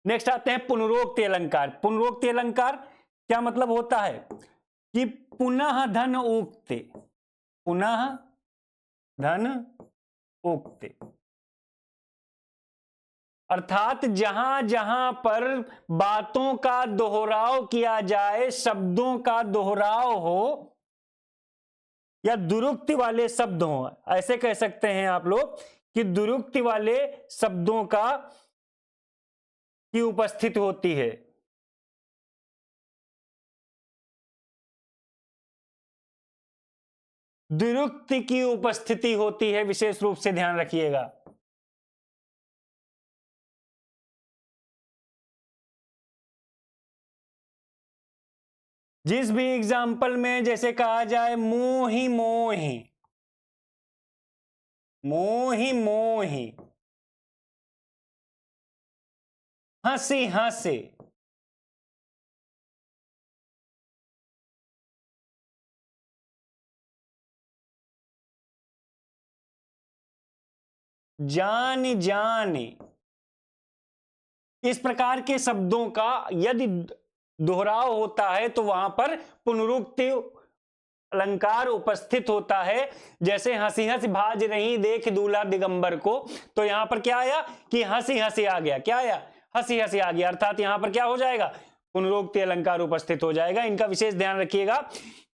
नेक्स्ट आते हैं पुनरोक्ति अलंकार। पुनरोक्ति अलंकार क्या मतलब होता है? कि पुनः धन उक्ते, पुनः धन उक्ते, अर्थात जहां जहां पर बातों का दोहराव किया जाए, शब्दों का दोहराव हो या दुरुक्ति वाले शब्द हो, ऐसे कह सकते हैं आप लोग कि दुरुक्ति वाले शब्दों का की उपस्थिति होती है। दुरुक्ति की उपस्थिति होती है, विशेष रूप से ध्यान रखिएगा। जिस भी एग्जाम्पल में जैसे कहा जाए मोही मोही, मोही मोही, हंसी हंसी, जान जाने, इस प्रकार के शब्दों का यदि दोहराव होता है तो वहां पर पुनरुक्ति अलंकार उपस्थित होता है। जैसे हंसी हंसी भाज रही देख दूल्हा दिगंबर को, तो यहां पर क्या आया कि हंसी हंसी आ गया, क्या आया, हंसी हंसी आ गया, अर्थात यहां पर क्या हो जाएगा, पुनरुक्ति अलंकार उपस्थित हो जाएगा। इनका विशेष ध्यान रखिएगा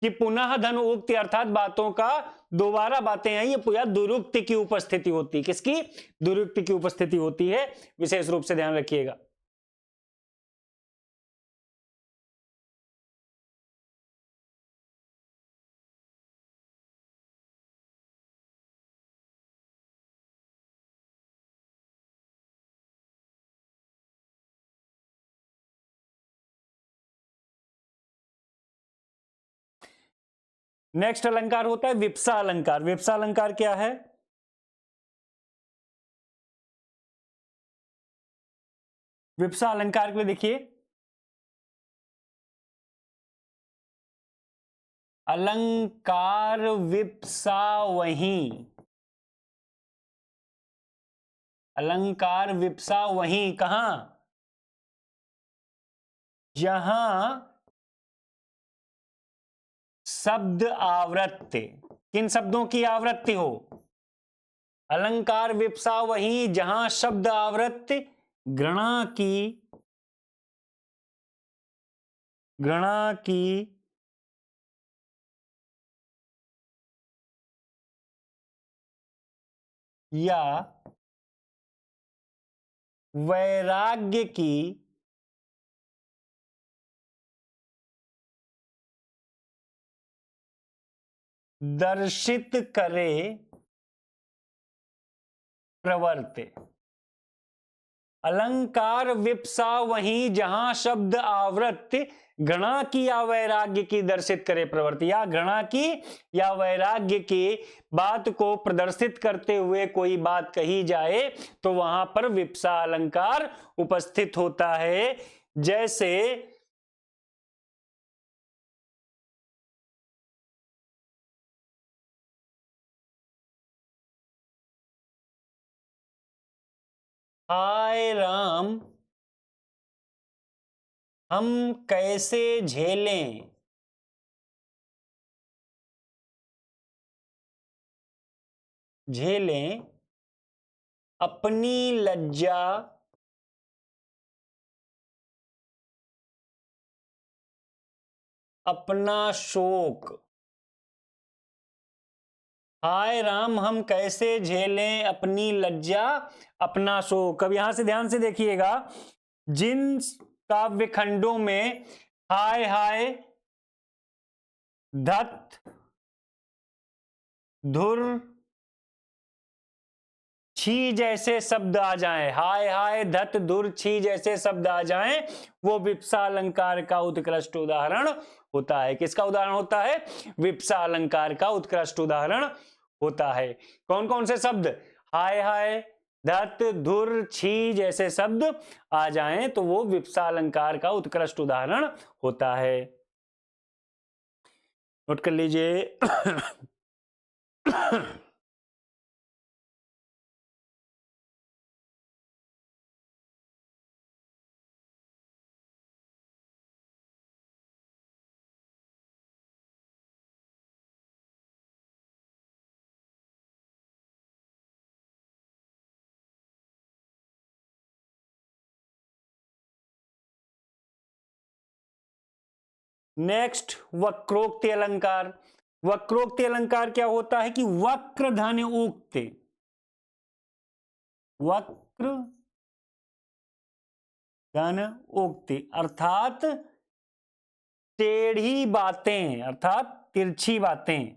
कि पुनः धन उक्ति अर्थात बातों का दोबारा बातें आई, ये पूरा दुरुक्ति की उपस्थिति होती है, किसकी, दुरुक्ति की उपस्थिति होती है, विशेष रूप से ध्यान रखिएगा। नेक्स्ट अलंकार होता है विप्सा अलंकार। विप्सा अलंकार क्या है, विप्सा अलंकार के लिए देखिए, अलंकार विप्सा वहीं, अलंकार विप्सा वहीं कहां, जहां शब्द आवृत्ति, किन शब्दों की आवृत्ति हो, अलंकार विप्सा वहीं जहां शब्द आवृत्ति गणा की, गणा की या वैराग्य की दर्शित करे प्रवर्ते। अलंकार विप्सा वहीं जहां शब्द आवृत्ति गणा की या वैराग्य की दर्शित करे प्रवृत्ति, या गणा की या वैराग्य की बात को प्रदर्शित करते हुए कोई बात कही जाए तो वहां पर विप्सा अलंकार उपस्थित होता है। जैसे हाय राम हम कैसे झेलें, झेलें अपनी लज्जा अपना शोक। हाय राम हम कैसे झेलें अपनी लज्जा अपना शोक। अब यहां से ध्यान से देखिएगा, जिन काव्य खंडों में हाय हाय, धत, धुर, छी जैसे शब्द आ जाएं, हाय हाय धत धुर छी जैसे शब्द आ जाएं, वो विप्सा अलंकार का उत्कृष्ट उदाहरण होता है। किसका उदाहरण होता है, विप्सा अलंकार का उत्कृष्ट उदाहरण होता है। कौन कौन से शब्द, हाय हाय धत धुर छी जैसे शब्द आ जाएं तो वो विप्सा अलंकार का उत्कृष्ट उदाहरण होता है। नोट कर लीजिए। नेक्स्ट वक्रोक्ति अलंकार। वक्रोक्ति अलंकार क्या होता है कि वक्र धन उक्ति, वक्र धन उक्ति अर्थात टेढ़ी बातें, अर्थात तिरछी बातें।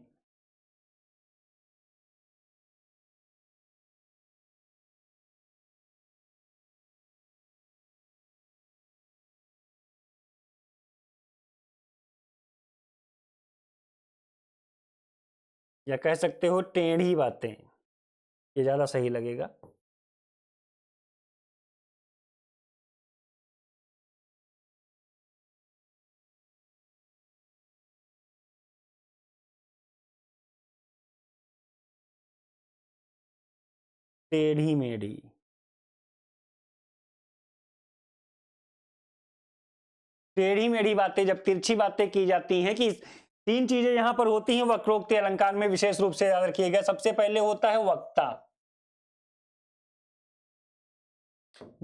या कह सकते हो टेढ़ी बातें, ये ज्यादा सही लगेगा। टेढ़ी मेढ़ी, टेढ़ी मेढ़ी बातें जब तिरछी बातें की जाती हैं, कि तीन चीजें यहां पर होती हैं वक्रोक्ति अलंकार में विशेष रूप से याद रखिएगा। सबसे पहले होता है वक्ता,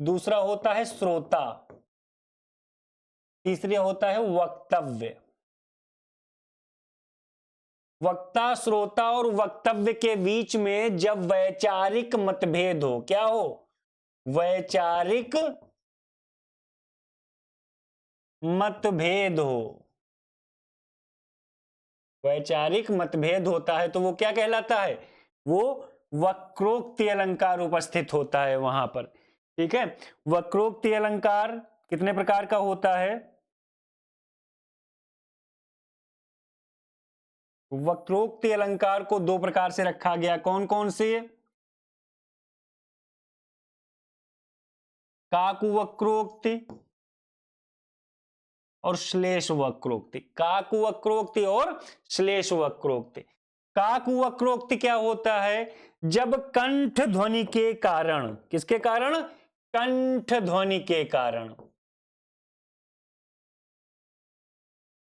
दूसरा होता है श्रोता, तीसरा होता है वक्तव्य। वक्ता, श्रोता और वक्तव्य के बीच में जब वैचारिक मतभेद हो, क्या हो, वैचारिक मतभेद हो, वैचारिक मतभेद होता है तो वो क्या कहलाता है, वो वक्रोक्ति अलंकार उपस्थित होता है वहां पर। ठीक है, वक्रोक्ति अलंकार कितने प्रकार का होता है, वक्रोक्ति अलंकार को दो प्रकार से रखा गया, कौन कौन से, काकु वक्रोक्ति और श्लेष वक्रोक्ति। काकु वक्रोक्ति और श्लेष वक्रोक्ति। काकु वक्रोक्ति क्या होता है, जब कंठ ध्वनि के कारण, किसके कारण, कंठ ध्वनि के कारण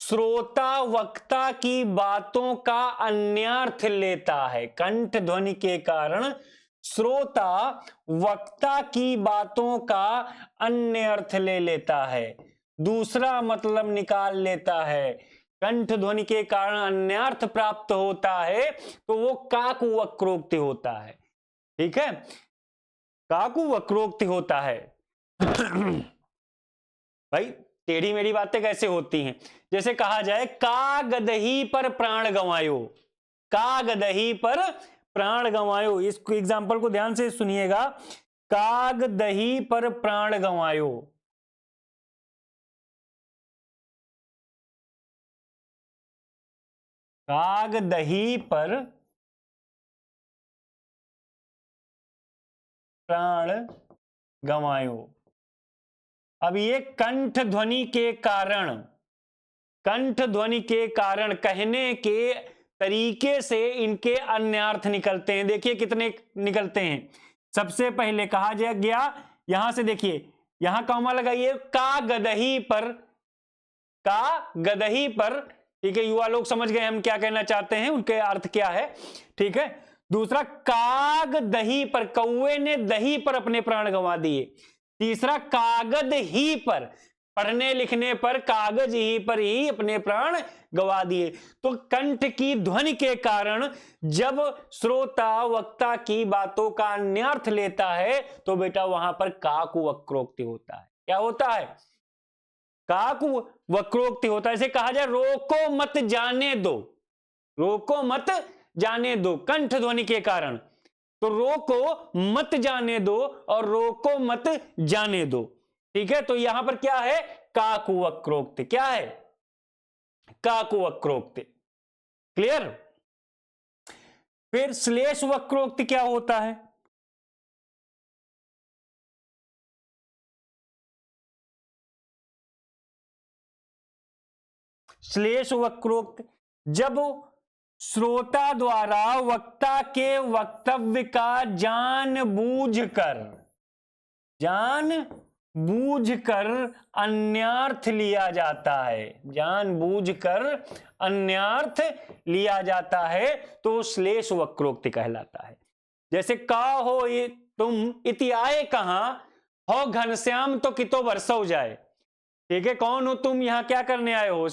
श्रोता वक्ता की बातों का अन्यर्थ लेता है। कंठ ध्वनि के कारण श्रोता वक्ता की बातों का अन्य अर्थ ले लेता है, दूसरा मतलब निकाल लेता है, कंठ ध्वनि के कारण अन्यर्थ प्राप्त होता है, तो वो काकु वक्रोक्ति होता है। ठीक है, काकु वक्रोक्ति होता है। भाई टेढ़ी मेढ़ी बातें कैसे होती हैं, जैसे कहा जाए कागदही पर प्राण गंवायो, कागदही पर प्राण गंवायो, इस एग्जाम्पल को ध्यान से सुनिएगा, कागदही पर प्राण गंवायो, कागदही पर प्राण गंवायो। अब ये कंठ ध्वनि के कारण, कंठ ध्वनि के कारण कहने के तरीके से इनके अन्य अर्थ निकलते हैं। देखिए कितने निकलते हैं। सबसे पहले कहा गया, यहां से देखिए, यहां कॉमा लगाइए, का गदही पर, का गदही पर। ठीक है, युवा लोग समझ गए हम क्या कहना चाहते हैं, उनके अर्थ क्या है। ठीक है, दूसरा काग दही पर, कौवे ने दही पर अपने प्राण गंवा दिए। तीसरा कागद ही पर, पढ़ने लिखने पर, कागज ही पर ही अपने प्राण गवा दिए। तो कंठ की ध्वनि के कारण जब श्रोता वक्ता की बातों का अन्यर्थ लेता है तो बेटा वहां पर काकु वक्रोक्ति होता है। क्या होता है, काकु वक्रोक्ति होता है। ऐसे कहा जाए रोको मत जाने दो, रोको मत जाने दो, कंठ ध्वनि के कारण, तो रोको मत जाने दो और रोको मत जाने दो। ठीक है, तो यहां पर क्या है, काकु वक्रोक्ति, क्या है, काकु वक्रोक्ति। क्लियर। फिर श्लेष वक्रोक्ति क्या होता है, श्लेष वक्रोक्ति जब श्रोता द्वारा वक्ता के वक्तव्य का जानबूझकर अन्यार्थ लिया जाता है, जानबूझकर अन्यार्थ लिया जाता है, तो श्लेष वक्रोक्ति कहलाता है। जैसे का हो ये तुम इति आए कहां, हो घनश्याम तो कितो बरसो जाए। ठीक है, कौन हो तुम, यहां क्या करने आए हो,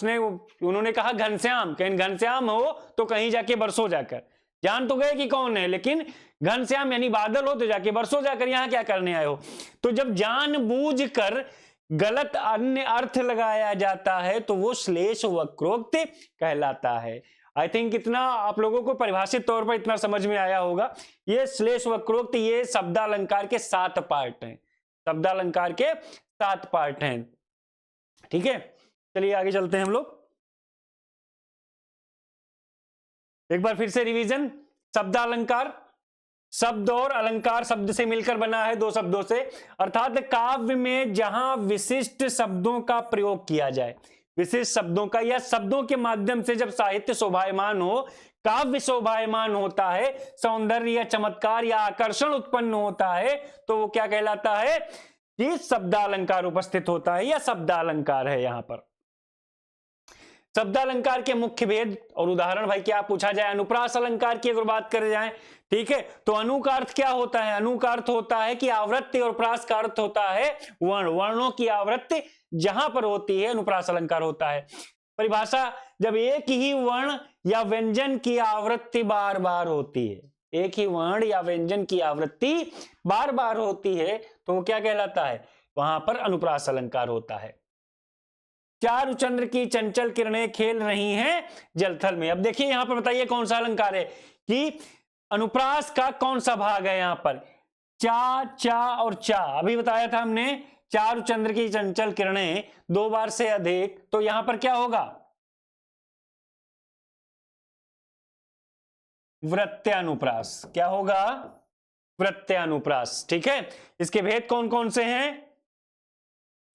उन्होंने कहा घनश्याम, कहीं घनश्याम हो तो कहीं जाके बरसो जाकर, जान तो गए कि कौन है, लेकिन घनश्याम यानी बादल हो तो जाके बरसो जाकर, यहां क्या करने आए हो। तो जब जानबूझकर गलत अन्य अर्थ लगाया जाता है तो वो श्लेष वक्रोक्ति कहलाता है। आई थिंक इतना आप लोगों को परिभाषित तौर पर इतना समझ में आया होगा। ये श्लेष वक्रोक्ति, ये शब्दालंकार के 7 पार्ट हैं, शब्दालंकार के 7 पार्ट हैं। ठीक है, चलिए आगे चलते हैं हम लोग। एक बार फिर से रिवीजन। शब्दालंकार, शब्द और अलंकार शब्द से मिलकर बना है, दो शब्दों से, अर्थात काव्य में जहां विशिष्ट शब्दों का प्रयोग किया जाए, विशिष्ट शब्दों का, या शब्दों के माध्यम से जब साहित्य शोभायमान हो, काव्य शोभायमान होता है, सौंदर्य या चमत्कार या आकर्षण उत्पन्न होता है, तो वो क्या कहलाता है कि शब्दालंकार उपस्थित होता है या शब्दालंकार है। यहां पर शब्दालंकार के मुख्य भेद और उदाहरण भाई क्या पूछा जाए, अनुप्रास अलंकार की अगर बात करें जाए, ठीक है, तो अनु का अर्थ क्या होता है, अनु का अर्थ होता है कि आवृत्ति, और प्रास का अर्थ होता है वर्ण, वर्णों की आवृत्ति जहां पर होती है अनुप्रास अलंकार होता है। परिभाषा, जब एक ही वर्ण या व्यंजन की आवृत्ति बार बार होती है, एक ही वर्ण या व्यंजन की आवृत्ति बार बार होती है, तो वो क्या कहलाता है, वहां पर अनुप्रास अलंकार होता है। चारु चंद्र की चंचल किरणें खेल रही हैं जलथल में। अब देखिए यहां पर बताइए कौन सा अलंकार है, कि अनुप्रास का कौन सा भाग है यहां पर, चा, चा और चा। अभी बताया था हमने, चारु चंद्र की चंचल किरणें दो बार से अधिक, तो यहां पर क्या होगा, वृत्यानुप्रास। क्या होगा, वृत्यानुप्रास। ठीक है, इसके भेद कौन कौन से हैं,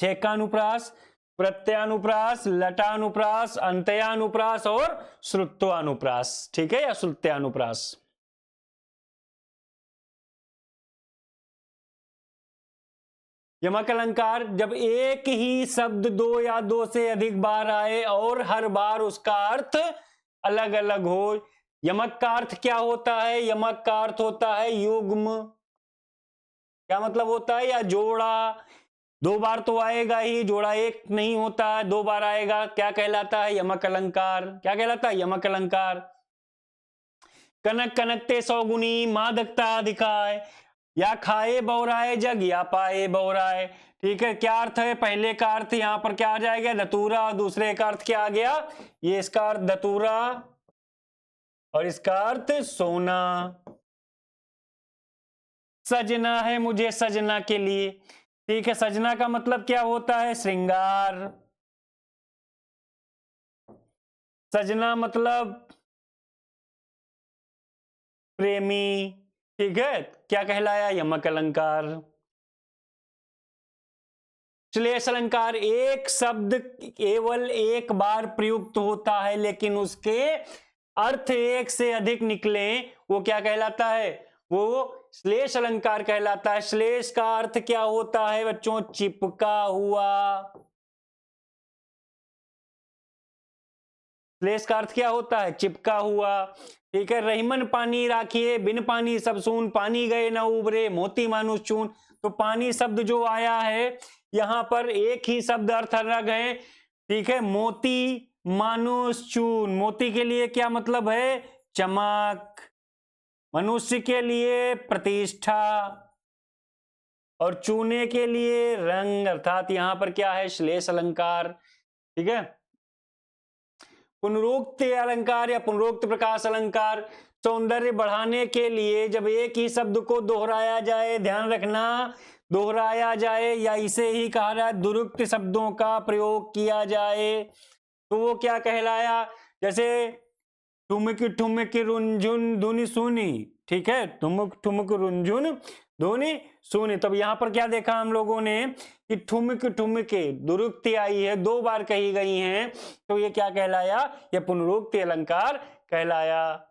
छेकानुप्रास, प्रत्यानुप्रास, लटानुप्रास, अंत्यानुप्रास और श्रुत्वानुप्रास। ठीक है, या श्रुत्यानुप्रास। यमक अलंकार, जब एक ही शब्द दो या दो से अधिक बार आए और हर बार उसका अर्थ अलग अलग हो। यमक का अर्थ क्या होता है, यमक का अर्थ होता है युग्म। क्या मतलब होता है, या जोड़ा। दो बार तो आएगा ही, जोड़ा एक नहीं होता, दो बार आएगा, क्या कहलाता है, यमक अलंकार। क्या कहलाता है, यमक अलंकार। कनक कनकते सौगुनी मादकता अधिकाय, या खाए बौराए जग या पाए बौराए। ठीक है, क्या अर्थ है, पहले का अर्थ यहां पर क्या आ जाएगा, दतूरा, और दूसरे का अर्थ क्या आ गया, ये इसका अर्थ दतूरा और इसका अर्थ सोना। सजना है मुझे सजना के लिए। ठीक है, सजना का मतलब क्या होता है, श्रृंगार। सजना मतलब प्रेमी। ठीक है, क्या कहलाया, यमक अलंकार। श्लेष अलंकार, एक शब्द केवल एक बार प्रयुक्त होता है लेकिन उसके अर्थ एक से अधिक निकले, वो क्या कहलाता है, वो श्लेष अलंकार कहलाता है। श्लेष का अर्थ क्या होता है बच्चों, चिपका हुआ। श्लेष का अर्थ क्या होता है, चिपका हुआ। ठीक है, रहीमन पानी राखिए बिन पानी सब सून, पानी गए न उबरे मोती मानुष चून। तो पानी शब्द जो आया है यहां पर एक ही शब्द अर्थ अलग है। ठीक है, मोती मानुष चून, मोती के लिए क्या मतलब है, चमक। मनुष्य के लिए प्रतिष्ठा, और चूने के लिए रंग, अर्थात यहां पर क्या है, श्लेष अलंकार। ठीक है, पुनरुक्त अलंकार या पुनरुक्त प्रकाश अलंकार, सौंदर्य बढ़ाने के लिए जब एक ही शब्द को दोहराया जाए, ध्यान रखना, दोहराया जाए या इसे ही कहा जाए दुरुक्त शब्दों का प्रयोग किया जाए, तो वो क्या कहलाया, जैसे ठुमक ठुमक रुंझुन धुनी सुनी। ठीक है, ठुमक ठुमक रुंझुन धुनी सुनी। तब यहां पर क्या देखा हम लोगों ने कि ठुमक ठुमके दुरुक्ति आई है, दो बार कही गई हैं, तो ये क्या कहलाया, ये पुनरुक्ति अलंकार कहलाया।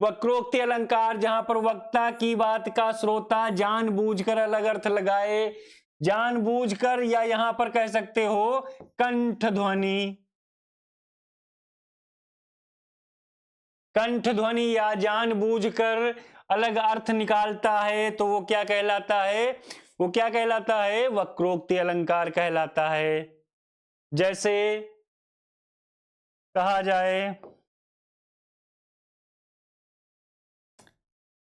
वक्रोक्ति अलंकार, जहां पर वक्ता की बात का श्रोता जानबूझकर अलग अर्थ लगाए, जानबूझकर, या यहां पर कह सकते हो कंठ ध्वनि, कंठ ध्वनि या जानबूझकर अलग अर्थ निकालता है, तो वो क्या कहलाता है, वो क्या कहलाता है, वक्रोक्ति अलंकार कहलाता है। जैसे कहा जाए,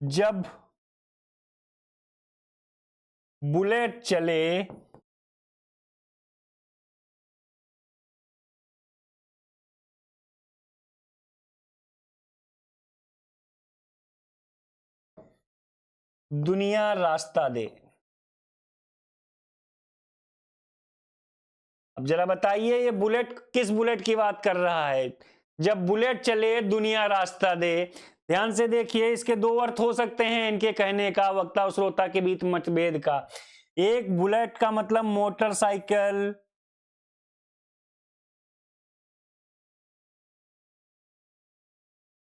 जब बुलेट चले दुनिया रास्ता दे। अब जरा बताइए ये बुलेट किस बुलेट की बात कर रहा है, जब बुलेट चले दुनिया रास्ता दे। ध्यान से देखिए, इसके दो अर्थ हो सकते हैं इनके कहने का, वक्ता और श्रोता के बीच मतभेद का। एक, बुलेट का मतलब मोटरसाइकिल,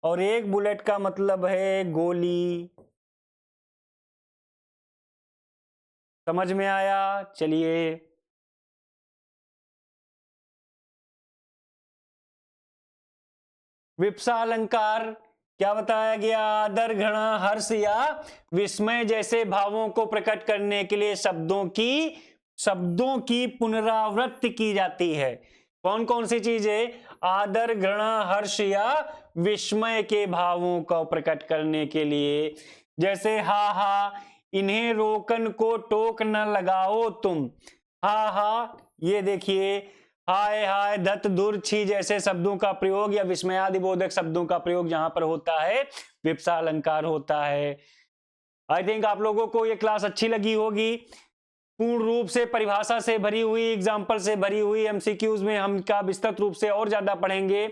और एक बुलेट का मतलब है गोली। समझ में आया? चलिए, विप्सा अलंकार क्या बताया गया? आदर, घृणा, हर्ष या विस्मय जैसे भावों को प्रकट करने के लिए शब्दों की पुनरावृत्ति की जाती है। कौन कौन सी चीज है? आदर, घृणा, हर्ष या विस्मय के भावों को प्रकट करने के लिए। जैसे हा हा, इन्हें रोकन को टोक न लगाओ तुम। हा हा, ये देखिए, हाय हाय, धत, धुर, छी जैसे शब्दों का प्रयोग या विस्मयादिबोधक शब्दों का प्रयोग जहां पर होता है, विप्सा अलंकार होता है। आई थिंक आप लोगों को ये क्लास अच्छी लगी होगी। पूर्ण रूप से परिभाषा से भरी हुई, एग्जाम्पल से भरी हुई, एमसीक्यूज में हम का विस्तृत रूप से और ज्यादा पढ़ेंगे।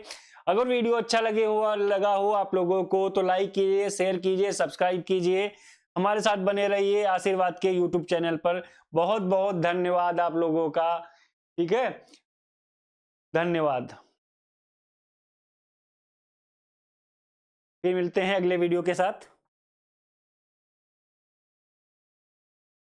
अगर वीडियो अच्छा लगा हो आप लोगों को तो लाइक कीजिए, शेयर कीजिए, सब्सक्राइब कीजिए, हमारे साथ बने रहिए आशीर्वाद के यूट्यूब चैनल पर। बहुत बहुत धन्यवाद आप लोगों का। ठीक है, धन्यवाद। फिर मिलते हैं अगले वीडियो के साथ।